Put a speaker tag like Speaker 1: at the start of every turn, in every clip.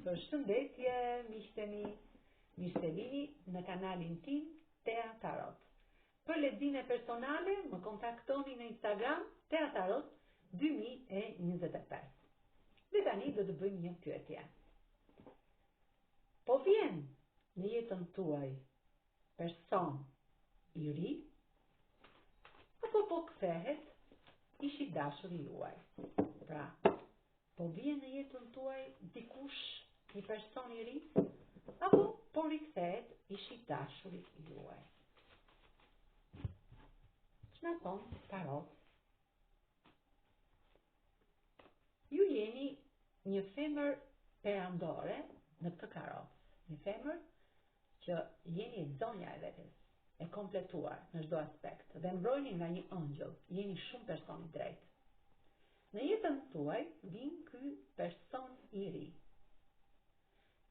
Speaker 1: Përshëndetje, miqtë mi, mirë se vini në kanalin tim Tea Tarot. Për lexime personale, më kontaktoni në Instagram Tea Tarot 2025. Dhe tani do të bëjmë një pyetje. Po vjen në jetën tuaj person i ri, apo po kthehet ish i dashuri juaj? Pra, po vjen në jetën tuaj dikush, një person i ri, apo po rikthehet ish i dashurit juaj? Ç'na thon tarot? Ju jeni një femër perandore në këtë karot. Një femër që jeni zonja e vetes, e kompletuar në çdo aspekt dhe mbrojeni nga një ëngjëll, jeni shumë person i drejtë. Në jetën tuaj vin ky person i ri,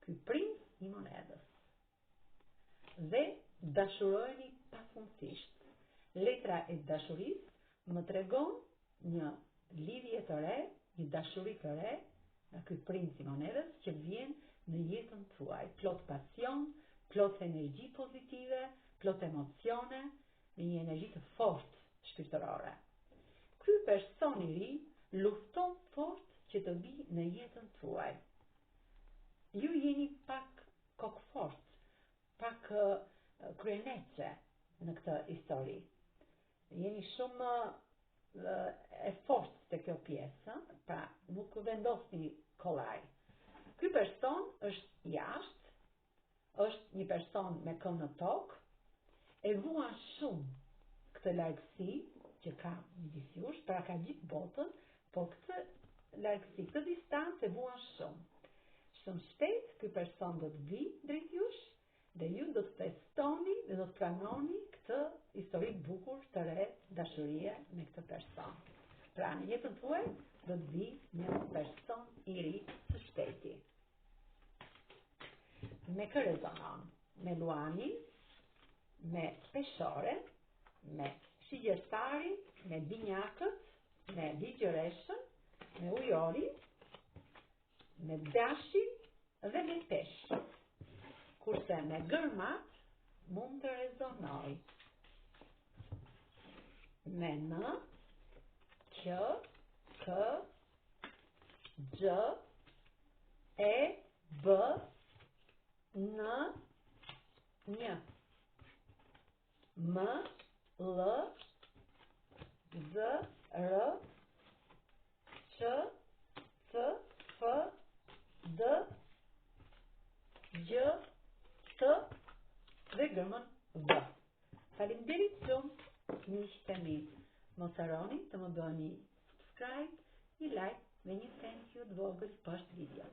Speaker 1: ky princ i monedhës, dhe dashuroheni pafundësisht. Letra e dashurisë më tregon një lidhje të re, një dashuri të re nga ky princ i monedhës që vjen në jetën tuaj, plot pasion, plot energji pozitive, plot emocione, me një energji të fortë shpirtërore. Ky person i ri lufton fort që të vi në jetën tuaj. Ju jeni pak kokfort, pak kryeneçe në këtë histori. Jeni shumë e fortë te kjo pjesë, pra nuk vendosni kollaj. Ky person është jashtë, është një person me këmbë në tokë, e vuan shumë këtë largësi që ka midis jush, pra ka gjithë botën, po këtë largësi, këtë distancë e vuan shumë. Shumë shpejt ky person do të vi drejt jush dhe ju do të festoni dhe do të pranoni këtë histori bukur të re dashurie me këtë person. Pra në jetën tuaj do të vi një person i ri së shpejti. Me kë rezonon? Me luanin, me peshoren, me shigjestarin, me binjakët, me ligjëreshën, me ujorin, me dashin dhe me peshë. Kurse me gërmat mund të rezonoj me në, q, k, gj, e, b, n, një, m, l, z, r, q, c, f, d, gj, t dhe gërmën v. Faleminderit shumë, miqtë mi. Mos harroni të më bëni subscribe, një like dhe një thank you të vogël poshtë video.